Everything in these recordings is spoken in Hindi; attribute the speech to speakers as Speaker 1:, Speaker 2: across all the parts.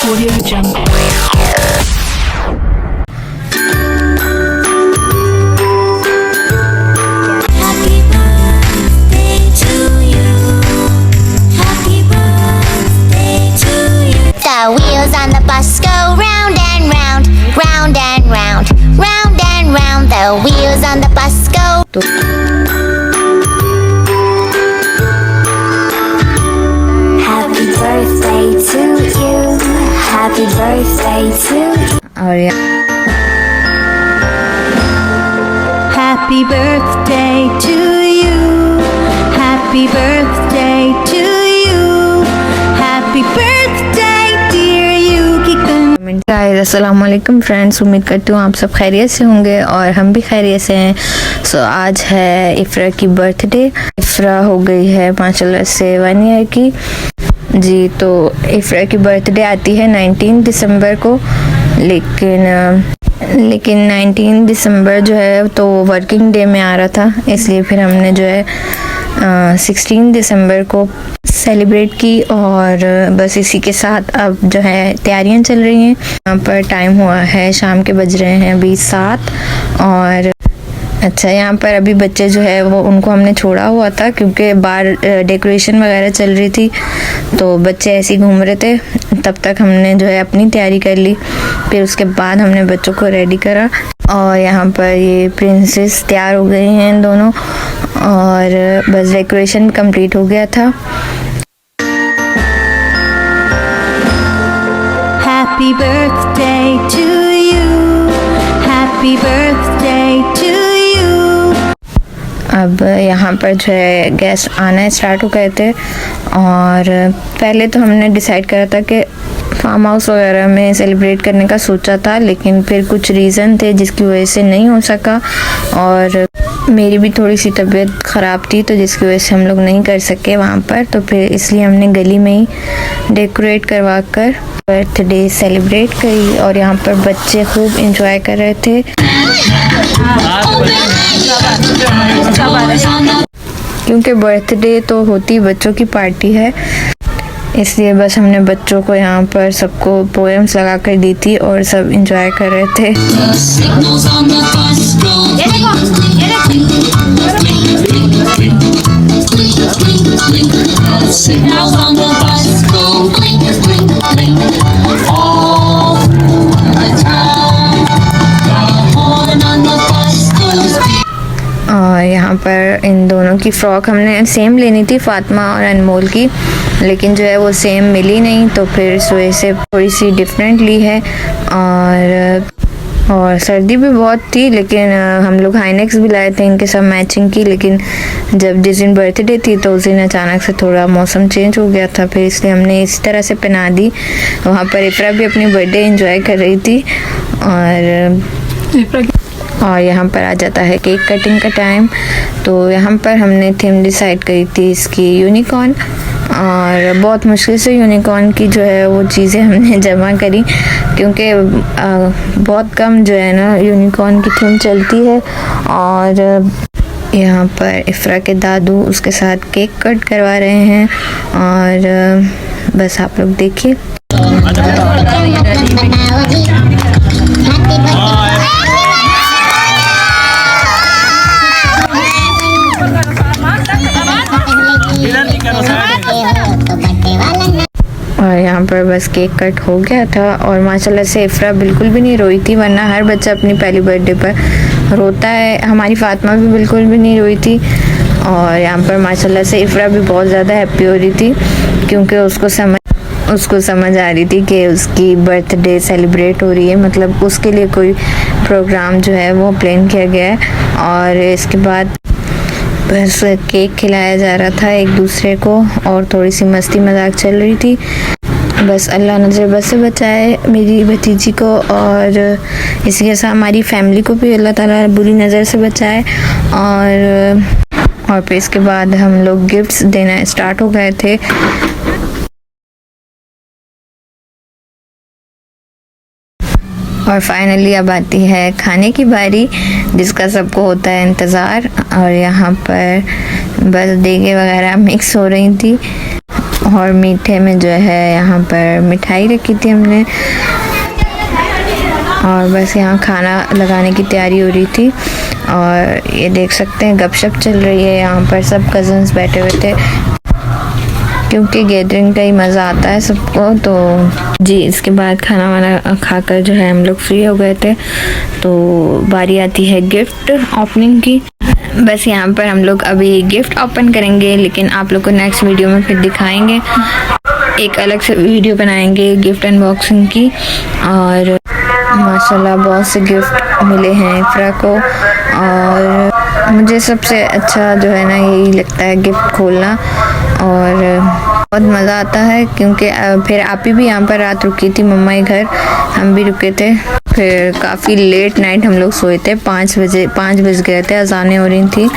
Speaker 1: Audio Jungle.
Speaker 2: Happy birthday to you. Happy birthday to you. The wheels on the bus go round and round, round and round, round and round. The wheels on the bus go. Happy birthday to you. Happy birthday to you.
Speaker 3: और
Speaker 4: Happy birthday to you. Happy birthday to you. Happy birthday dear you.
Speaker 3: Guys अस्सलाम वालेकुम फ्रेंड्स, उम्मीद करती हूँ आप सब खैरियत से होंगे और हम भी खैरियत से हैं। सो आज है इफ्रा की बर्थडे। इफ्रा हो गई है माशाल्लाह से 1 ईयर की जी। तो इफ्रा की बर्थडे आती है 19 दिसंबर को, लेकिन 19 दिसंबर जो है तो वर्किंग डे में आ रहा था, इसलिए फिर हमने जो है 16 दिसंबर को सेलिब्रेट की। और बस इसी के साथ अब जो है तैयारियां चल रही हैं। यहाँ पर टाइम हुआ है शाम के, बज रहे हैं अभी 7। और अच्छा, यहाँ पर अभी बच्चे जो है वो उनको हमने छोड़ा हुआ था क्योंकि बाहर डेकोरेशन वगैरह चल रही थी, तो बच्चे ऐसे ही घूम रहे थे। तब तक हमने जो है अपनी तैयारी कर ली, फिर उसके बाद हमने बच्चों को रेडी करा। और यहाँ पर ये प्रिंसेस तैयार हो गई हैं दोनों, और बस डेकोरेशन कंप्लीट हो गया था।
Speaker 4: Happy birthday to you. Happy birthday to you.
Speaker 3: अब यहाँ पर जो है गेस्ट आना स्टार्ट हो गए थे, और पहले तो हमने डिसाइड करा था कि फार्म हाउस वगैरह में सेलिब्रेट करने का सोचा था, लेकिन फिर कुछ रीज़न थे जिसकी वजह से नहीं हो सका। और मेरी भी थोड़ी सी तबीयत ख़राब थी, तो जिसकी वजह से हम लोग नहीं कर सके वहाँ पर। तो फिर इसलिए हमने गली में ही डेकोरेट करवा कर बर्थडे सेलिब्रेट करी, और यहाँ पर बच्चे खूब इंजॉय कर रहे थे। क्योंकि बर्थडे तो होती बच्चों की पार्टी है, इसलिए बस हमने बच्चों को यहाँ पर सबको पोएम्स लगा कर दी थी और सब इंजॉय कर रहे थे। और यहाँ पर इन दोनों की फ्रॉक हमने सेम लेनी थी, फातिमा और अनमोल की, लेकिन जो है वो सेम मिली नहीं, तो फिर इस वजह से थोड़ी सी डिफरेंट ली है। और सर्दी भी बहुत थी, लेकिन हम लोग हाईनेक्स भी लाए थे इनके सब मैचिंग की। लेकिन जब जिस दिन बर्थडे थी तो उस दिन अचानक से थोड़ा मौसम चेंज हो गया था, फिर इसलिए हमने इस तरह से पहना दी। वहाँ पर इफ्रा भी अपनी बर्थडे एंजॉय कर रही थी। और यहाँ पर आ जाता है केक कटिंग का टाइम। तो यहाँ पर हमने थीम डिसाइड करी थी इसकी यूनिकॉर्न, और बहुत मुश्किल से यूनिकॉर्न की जो है वो चीज़ें हमने जमा करी, क्योंकि बहुत कम जो है ना यूनिकॉर्न की थीम चलती है। और यहाँ पर इफ्रा के दादू उसके साथ केक कट करवा रहे हैं, और बस आप लोग देखिए। और यहाँ पर बस केक कट हो गया था, और माशाल्लाह से इफ्रा बिल्कुल भी नहीं रोई थी, वरना हर बच्चा अपनी पहली बर्थडे पर रोता है। हमारी फातिमा भी बिल्कुल भी नहीं रोई थी। और यहाँ पर माशाल्लाह से इफ्रा भी बहुत ज़्यादा हैप्पी हो रही थी, क्योंकि उसको समझ आ रही थी कि उसकी बर्थडे सेलिब्रेट हो रही है, मतलब उसके लिए कोई प्रोग्राम जो है वो प्लान किया गया है। और इसके बाद बस केक खिलाया जा रहा था एक दूसरे को, और थोड़ी सी मस्ती मजाक चल रही थी। बस अल्लाह नज़र बद से बचाए मेरी भतीजी को, और इसी के साथ हमारी फैमिली को भी अल्लाह ताला बुरी नज़र से बचाए। और फिर इसके बाद हम लोग गिफ्ट्स देना स्टार्ट हो गए थे। और फाइनली अब आती है खाने की बारी, जिसका सबको होता है इंतज़ार। और यहाँ पर बस देगे वगैरह मिक्स हो रही थी, और मीठे में जो है यहाँ पर मिठाई रखी थी हमने, और बस यहाँ खाना लगाने की तैयारी हो रही थी। और ये देख सकते हैं गपशप चल रही है, यहाँ पर सब कज़न्स बैठे हुए थे क्योंकि गैदरिंग का ही मज़ा आता है सबको। तो जी इसके बाद खाना वाना खाकर जो है हम लोग फ्री हो गए थे, तो बारी आती है गिफ्ट ओपनिंग की। बस यहाँ पर हम लोग अभी गिफ्ट ओपन करेंगे, लेकिन आप लोग को नेक्स्ट वीडियो में फिर दिखाएंगे, एक अलग से वीडियो बनाएंगे गिफ्ट अनबॉक्सिंग की। और माशाल्लाह बहुत से गिफ्ट मिले हैं इफ्रा को, और मुझे सबसे अच्छा जो है ना यही लगता है गिफ्ट खोलना, और बहुत मज़ा आता है क्योंकि फिर आप ही भी यहाँ पर रात रुकी थी, मम्मा के घर हम भी रुके थे। फिर काफ़ी लेट नाइट हम लोग सोए थे, 5 बज गए थे, अज़ानें हो रही थी।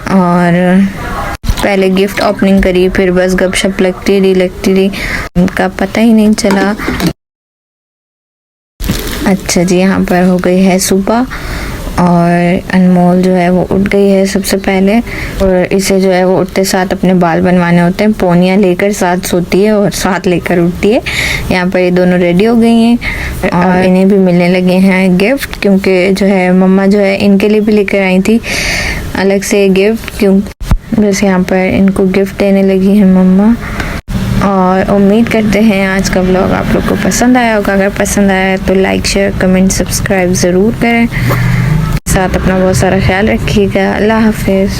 Speaker 3: और पहले गिफ्ट ओपनिंग करी, फिर बस गपशप लगती रही, उनका पता ही नहीं चला। अच्छा जी, यहाँ पर हो गई है सुबह और अनमोल जो है वो उठ गई है सबसे पहले, और इसे जो है वो उठते साथ अपने बाल बनवाने होते हैं। पोनिया लेकर साथ सोती है और साथ लेकर उठती है। यहाँ पर ये दोनों रेडी हो गई हैं और इन्हें भी मिलने लगे हैं गिफ्ट, क्योंकि जो है मम्मा जो है इनके लिए भी लेकर आई थी अलग से गिफ्ट, क्यों बस यहाँ पर इनको गिफ्ट देने लगी है मम्मा। और उम्मीद करते हैं आज का व्लॉग आप लोग को पसंद आया होगा। अगर पसंद आया तो लाइक शेयर कमेंट सब्सक्राइब ज़रूर करें, साथ अपना बहुत सारा ख्याल रखिएगा। अल्लाह हाफिज़।